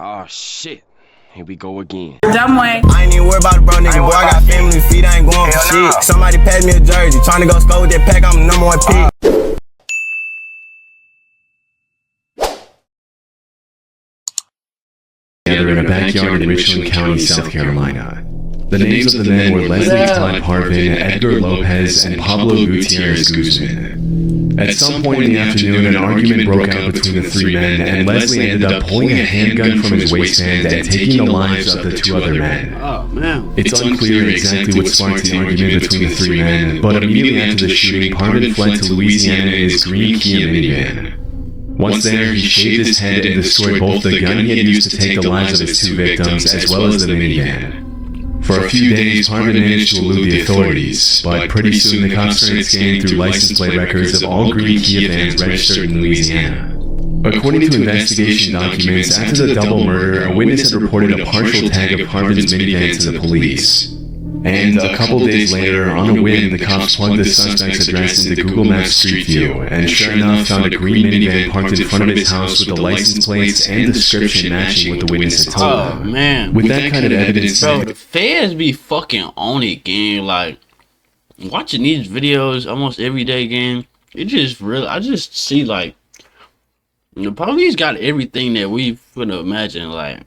Oh shit. Here we go again. Dumb way. I ain't even worried about it, bro, nigga. Boy, I got family feet, I ain't going for shit. Somebody pass me a jersey. Tryna go score with that pack, I'm the #1 pick. Together in a backyard in Richland County, South Carolina. The names of the men were Leslie Todd Parvin, Edgar Lopez, and Pablo Gutierrez Guzman. At some point in the afternoon, an argument broke out between the three men, and Leslie ended up pulling a handgun from his waistband and taking the lives of the two other men. Oh, man. It's unclear exactly what sparked the argument between the three men, but immediately after the shooting, Parvin fled to Louisiana in his green Kia minivan. Once there, he shaved his head and destroyed both the gun he had used to take the lives of his two victims, as well as the minivan. For a few days, Parvin managed to elude the authorities, but pretty soon the cops started scanning through license plate records of all green Kia vans registered in Louisiana. According to investigation documents, after the double murder, a witness had reported a partial tag of Parvin's minivan to the police. And a couple days later, on a whim, the cops plugged the suspect's address into Google Maps Street View, and sure enough found a green minivan parked in front of his house with the license plates and description matching what the witness had told him. Oh, man. With that kind of evidence, bro, the feds be fucking on it, gang. Like, watching these videos almost every day, gang, it just really, I just see, like, the police got everything that we would imagine, like,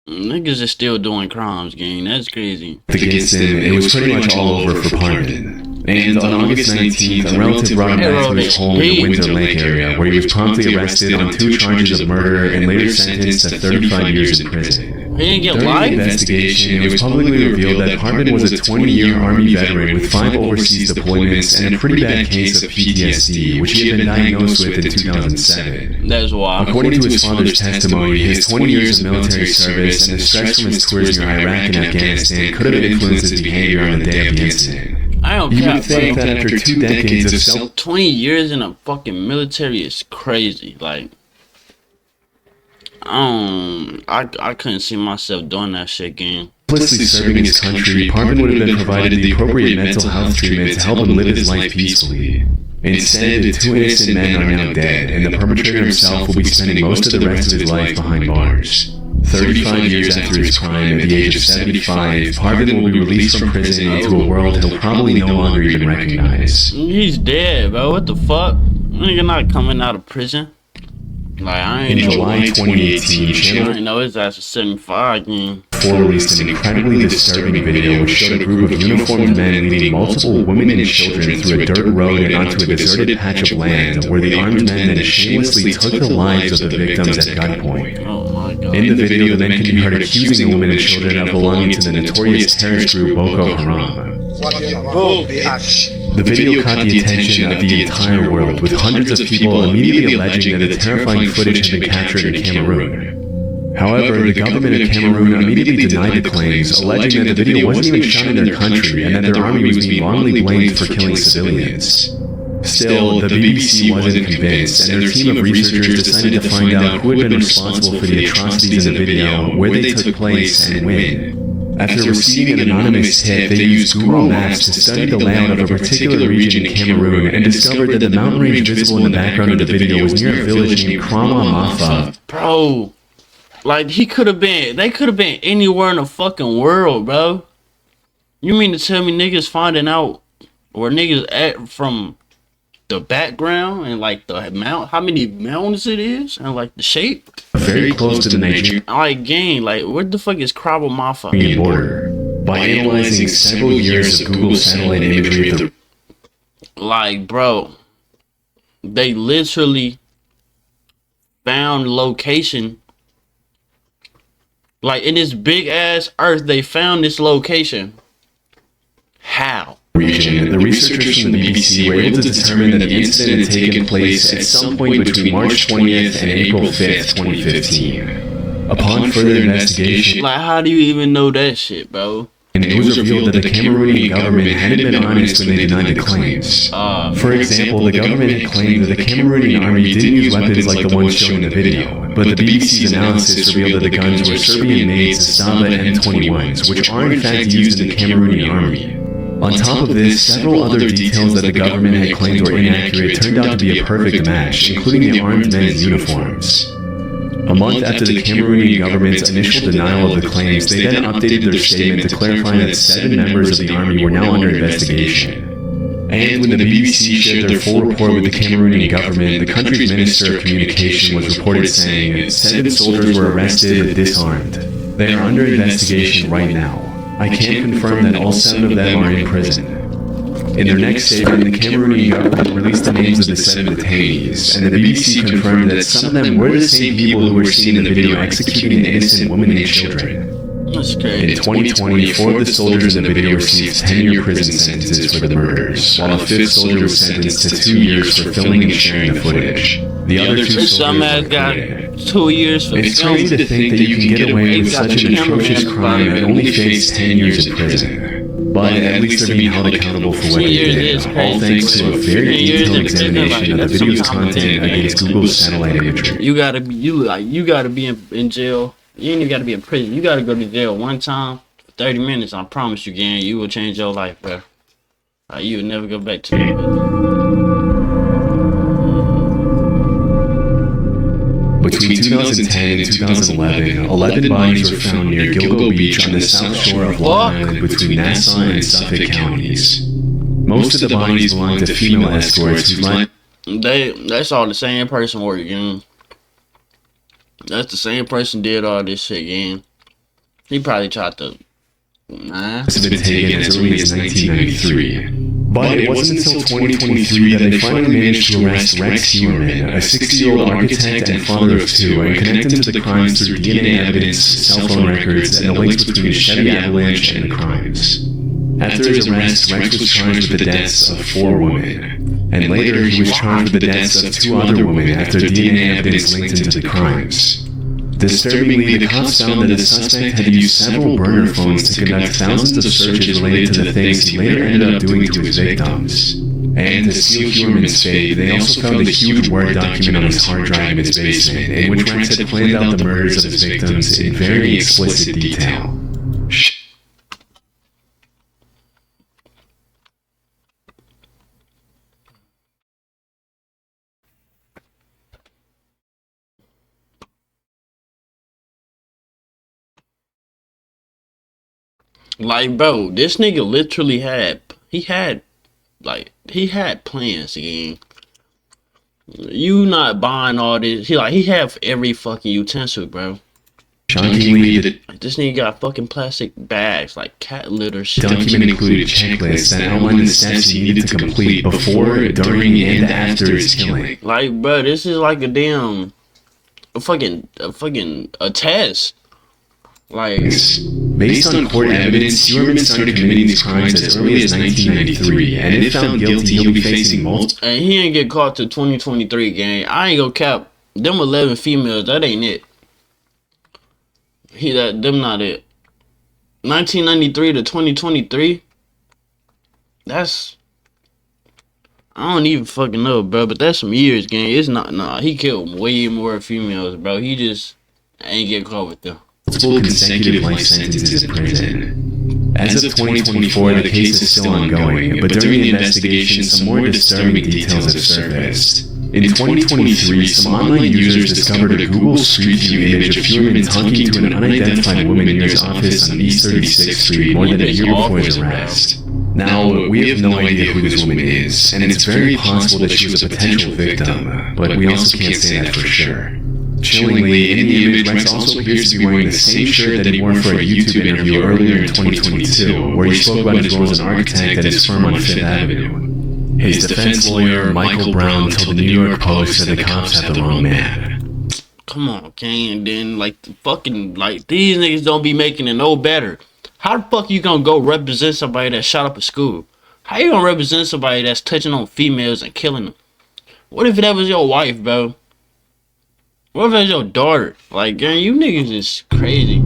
niggas is still doing crimes, gang. That's crazy. Against him, it was pretty much all over for Parvin. And on August 19th, a relative brought him back to his home in the Windsor Lake area, where he was promptly arrested on 2 charges of murder and later sentenced to 35 years in prison. He didn't get During life? the investigation, it was publicly revealed that Parvin was a 20-year Army veteran with 5 overseas deployments and a pretty bad case of PTSD, which he had been diagnosed with in 2007. That's wild. According to his father's testimony, his 20 years of military service and the stress from his tours near Iraq and Afghanistan could have influenced his behavior on the day of the incident. I don't You care. would think that after 2 decades of self 20 years in a fucking military is crazy. Like, I couldn't see myself doing that shit, gang. selflessly serving his country, Parvin would have been provided the appropriate mental health treatment to help him live his life peacefully. Instead, the 2 innocent men are now dead, and the perpetrator himself will be spending most of the rest of his life behind bars. 35 years after his crime, at the age of 75, Parvin will be released from prison into a world he'll probably no longer even recognize. He's dead, bro. What the fuck? Nigga not coming out of prison. Like, I ain't In know. July 2018, I Channel ain't know his ass is 75, gang. 4 released an incredibly disturbing video which showed a group of uniformed men leading multiple women and children through a dirt road and onto a deserted patch of land where the armed men then shamelessly took the lives of the victims at gunpoint. Oh my god. In the video, the men can be heard accusing the women and children of belonging to the notorious terrorist group Boko Haram. The video caught the attention of the entire world, with hundreds of people immediately alleging that the terrifying footage had been captured in Cameroon. However, the government of Cameroon immediately denied the claims, alleging that the video wasn't even shot in their country and that their army was being wrongly blamed for killing civilians. Still, the BBC wasn't convinced, and their team of researchers decided to find out who had been responsible for the atrocities in the video, where they took place, and when. After receiving an anonymous tip, they used Google Maps to study the layout of a particular region in Cameroon and discovered that the mountain range visible in the background of the video was near a village named Krama. Bro, like, they could have been anywhere in the fucking world, bro. You mean to tell me niggas finding out where niggas at from the background and like the amount, how many mountains it is, and like the shape? Very close to the nature like, gang, like, where the fuck is Krabamafa? border. By analyzing several years of Google satellite imagery of the Like, bro, they literally found location. Like, in this big ass earth, they found this location. How? region, the researchers from the BBC were able to determine that the incident had taken place at some point between March 20th and April 5th, 2015. Upon further investigation, Like, how do you even know that shit, bro? it was revealed that the Cameroonian government hadn't been honest when they denied the claims. For example, the government had claimed that the Cameroonian army didn't use weapons like the ones shown in the video, but the BBC's analysis revealed that the guns were Serbian-made Zastava M21s, which are in fact used in the Cameroonian army. On top of this, several other details that the government had claimed were inaccurate turned out to be a perfect match, including the armed men's uniforms. A month after the Cameroonian government's initial denial of the claims, they then updated their statement to clarify that 7 members of the army were now under investigation. And when the BBC shared their full report with the Cameroonian government, the country's Minister of Communication was reported saying 7 soldiers were arrested, disarmed. They are under investigation right now. I can confirm that all 7 of them are in prison. In their next statement, the Cameroonian government released the names of the 7 detainees, and the BBC confirmed that some of them were the same people who were seen in the video executing innocent women and children. That's crazy. In 2020, 4 of the soldiers in the video received 10-year prison sentences for the murders, while a 5th soldier was sentenced to 2 years for filming and sharing the footage. The other 2 soldiers were got acquitted. 2 years for It's crazy to think that you can get away with such an atrocious crime and only face 10 years in prison. But at least they're being held accountable for what they did, all thanks to a very detailed examination of the video's content against Google's satellite imagery. You gotta be in jail. You ain't even gotta be in prison. You gotta go to jail one time for 30 minutes. I promise you, gang, you will change your life, bro. You will never go back to it. Between 2010 and 2011, 11 bodies were found near Gilgo Beach on the south shore of Long Island between Nassau and Suffolk counties. Most of the bodies belonged to female escorts whose life... That's all the same person working. That's the same person did all this shit, gang. He probably tried to... has been taken as early as 1993. But it wasn't until 2023 that they finally managed to arrest Rex Heuermann, a 60-year-old architect and father of 2, and connect him to the crimes through DNA evidence, cell phone records, and the links between the Chevy Avalanche and the crimes. After his arrest, Rex was charged with the deaths of 4 women, and later he was charged with the deaths of 2 other women after DNA evidence linked him to the crimes. Disturbingly, the cops found that the suspect had used several burner phones to conduct thousands of searches related to the things he later ended up doing to his victims. And to seal Heuermann's fate, they also found a huge Word document on his hard drive in his basement, in which Rex had planned out the murders of his victims in very explicit detail. Like, bro, this nigga literally had plans again. You not buying all this. He have every fucking utensil, bro. Shockingly, the This nigga got fucking plastic bags, like cat litter shit. document included checklists that outlined the steps he needed to complete before, during, and after his killing. Like, bro, this is like a test. Like, based on court evidence, Heuermann started committing these crimes as early as 1993, and if found guilty, he'll be facing multiple. and he ain't get caught till 2023, gang. I ain't gonna cap. Them 11 females, that ain't it. Them not it. 1993 to 2023. That's, I don't even fucking know, bro. But that's some years, gang. It's not. Nah, he killed way more females, bro. He just ain't get caught with them. Multiple consecutive life sentences in prison. As of 2024, the case is still ongoing, but during the investigation, some more disturbing details have surfaced. In 2023, some online users discovered a Google Street View image of Heuermann talking to an unidentified woman near his office on East 36th Street more than a year before his arrest. Now, we have no idea who this woman is, and it's very possible that she was a potential victim, but we also can't say that for sure. Chillingly, in the image, Rex also appears to be wearing the same shirt that he wore for a YouTube interview earlier in 2022, where he spoke about his role as an architect at his firm on 5th Avenue. His defense lawyer, Michael Brown, told the New York Post that the cops had the wrong man. Come on, King. And then, like, these niggas don't be making it no better. How the fuck you gonna go represent somebody that shot up a school? How you gonna represent somebody that's touching on females and killing them? What if that was your wife, bro? What if that's your daughter? Like, gang, you niggas is crazy.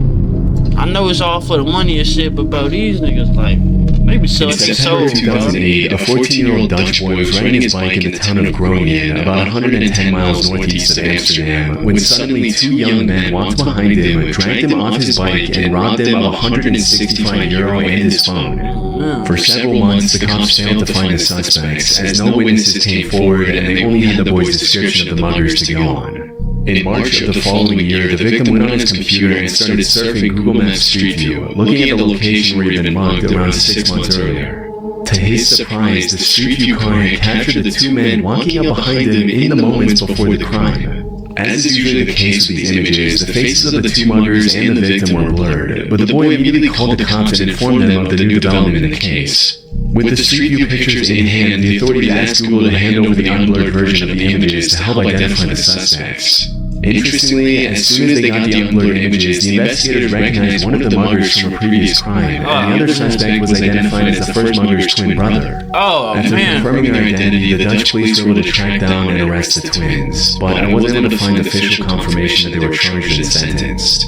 I know it's all for the money and shit, but bro, these niggas, like, maybe sell In their September soul, 2008, a 14-year-old Dutch boy was riding his bike in the town of Groningen, about 110 miles northeast of Amsterdam, when suddenly 2 young men walked behind him, dragged him off his bike, and robbed him of €165 and his phone. For several months, the cops failed to find the suspects, as no witnesses came forward and they only had the boy's description of the muggers to go on. In March of the following year, the victim went on his computer and started surfing Google Maps Street View, looking at the location where he'd been mugged around 6 months earlier. To his surprise, the Street View camera had captured the two men walking up behind him in the moments before the crime. As is usually the case with these images, the faces of the two muggers and the victim were blurred, but the boy immediately called the cops and informed them of the new development in the case. With the Street View pictures in hand, the authorities asked Google to hand over the unblurred version of the images to help identify the suspects. Interestingly, as soon as they got the unblurred images, the investigators recognized one of the muggers from a previous crime, and the other suspect was identified as the first mugger's twin brother. After confirming their identity, the Dutch police were able to track down and arrest the twins, but I wasn't able to find official confirmation that they were charged and sentenced.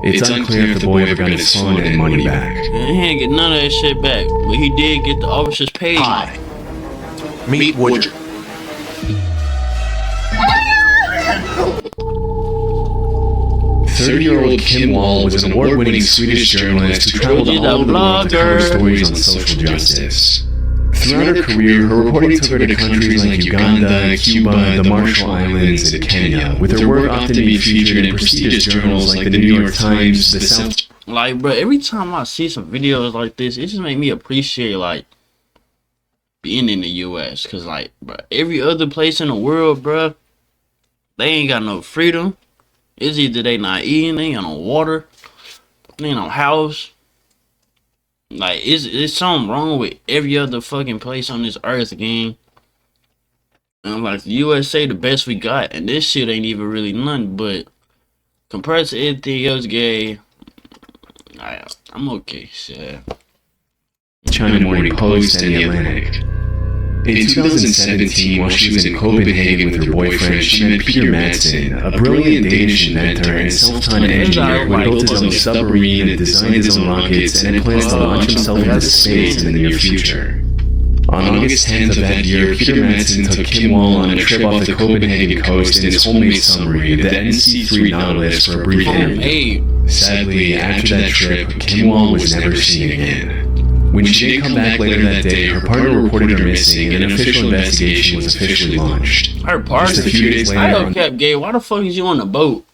It's unclear if the boy ever got his phone and money back. He didn't get none of that shit back, but he did get the officer's page. Hi. Meet Woodger. 30-year-old Kim Wall was an award-winning Swedish journalist who traveled all over the world to cover stories on social justice. Throughout her career, her reporting took her to countries like Uganda, Cuba, the Marshall Islands, and Kenya, with her work often being featured in prestigious journals like the New York Times, the South... Like, bro, every time I see some videos like this, it just made me appreciate, like, being in the U.S. Because, like, bro, every other place in the world, bro, they ain't got no freedom. It's either they not eating, they ain't got no water, they ain't no house. Like, it's something wrong with every other fucking place on this earth, gang. And like, the USA the best we got, and this shit ain't even really nothing, but compared to anything else, gay, I'm okay, shit. China Morning Post and The Atlantic. In 2017, while she was in Copenhagen with her boyfriend, she met Peter Madsen, a brilliant Danish inventor and self-taught engineer who built his own submarine, designed his own rockets, and plans to launch himself into space in the near future. On August 10th of that year, Peter Madsen took Kim Wall on a trip off the Copenhagen coast in his homemade submarine, the NC-3 Nautilus, for a brief interview. Sadly, after that trip, Kim Wall was never seen again. When she did come back later that day, her partner reported her missing, and an official investigation was officially launched. Her partner? Just a few days later, I don't cap, gay. Why the fuck is you on the boat?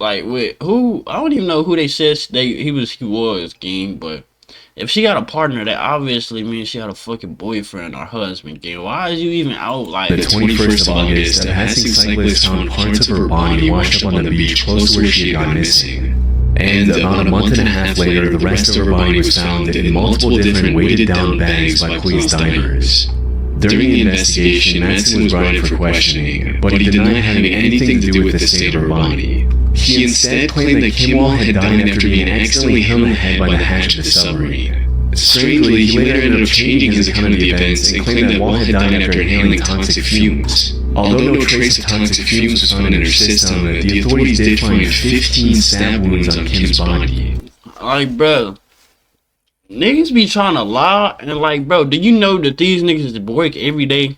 Like, with who? I don't even know who they said he was, gang. But if she got a partner, that obviously means she had a fucking boyfriend or husband, gang. Why is you even out, like... The 21st of August, a passing cyclist found parts of her body washed up on the beach close to where she had gone missing. And about a month and a half later, the rest of her body was found in multiple different weighted down bags by police divers. During the investigation, Madsen was brought in for questioning, but he denied having anything to do with the state of her body. He instead claimed that Kim Wall had died after being accidentally hit on the head by the hatch of the submarine. Strangely, he later ended up changing his account of the events and claimed that Wall had died after inhaling toxic fumes. Although no trace of toxic fumes was found in her system, the authorities did find 15 stab wounds on Kim's body. Like, bro, niggas be trying to lie, and like, bro, do you know that these niggas work every day?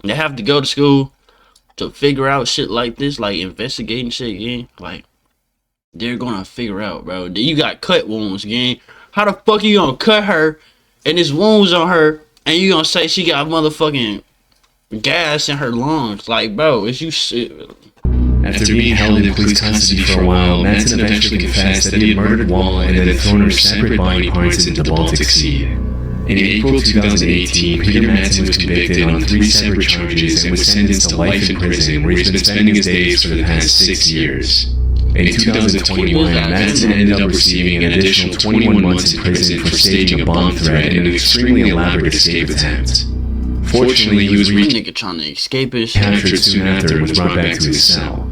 They have to go to school to figure out shit like this, like investigating shit, gang. Like, they're gonna figure out, bro. Then you got cut wounds, gang. How the fuck you gonna cut her, and there's wounds on her, and you gonna say she got motherfucking gas in her lungs? Like, bro, is you shit? After being held in police custody for a while, Madsen eventually confessed that he had murdered Wall and then thrown her separate body parts into the Baltic Sea. In April 2018, Peter Madsen was convicted on 3 separate charges and was sentenced to life in prison, where he's been spending his days for the past 6 years. In 2021, Madsen ended up receiving an additional 21 months in prison for staging a bomb threat in an extremely elaborate escape attempt. Fortunately, he was nigga trying to escape his captured soon after and was brought back to his cell.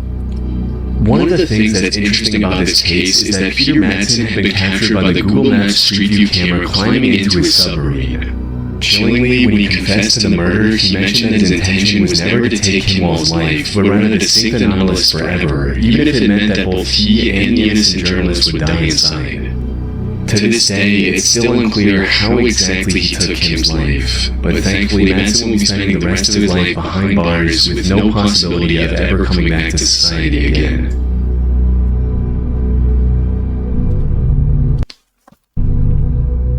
One of the things that's interesting about this case is that Peter Madsen had been captured by the Google Maps Street View camera climbing into his submarine. Chillingly, when he confessed to the murder, he mentioned that his intention was never to take Kim Wall's life, but rather to sink the Nautilus forever, even if it meant that both he and the innocent journalist would die inside. To this day, it's still unclear how exactly he took Kim's life, but thankfully Madsen will be spending the rest of his life behind bars with no possibility of ever coming back to society again.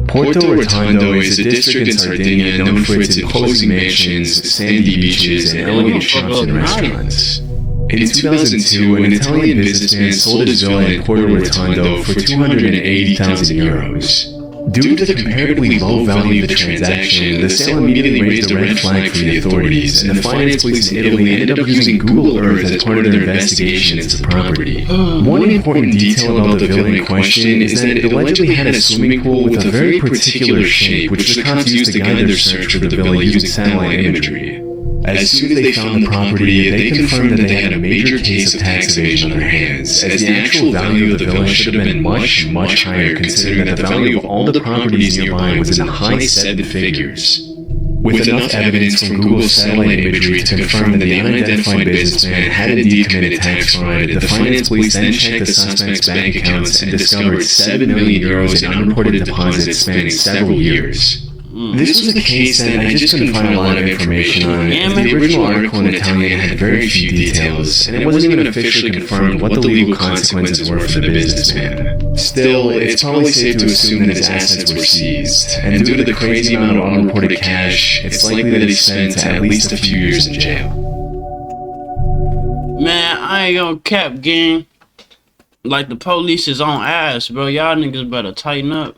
Porto Rotondo is a district in Sardinia known for its imposing mansions, sandy beaches, and elegant shops and restaurants. In 2002, an Italian businessman sold his villa in Porto Rotondo for €280,000. Due to the comparatively low value of the transaction, the sale immediately raised a red flag for the authorities, and the finance police in Italy ended up using Google Earth as part of their investigation into the property. One important detail about the villa in question is that it allegedly had a swimming pool with a very particular shape, which the cops used to guide their search for the villa using satellite imagery. As soon as they found the property, they confirmed that they had a major case of tax evasion on their hands, as the actual value of the villa should have been much, much higher considering that the value of all the properties nearby was in the high 7 figures. With enough evidence from Google's satellite imagery to confirm that the unidentified businessman had indeed committed tax fraud, the finance police then checked the suspect's bank accounts and discovered €7 million in unreported deposits spanning several years. This was a case that I just couldn't find a lot of information on, as the original article in Italian had very few details, and it wasn't even officially confirmed what the legal consequences were for the businessman. Still, it's probably safe to assume that his assets were seized, and due to the crazy amount of unreported cash, it's likely that he spent at least a few years in jail. Man, I ain't gonna cap, gang. Like, the police is on ass, bro. Y'all niggas better tighten up.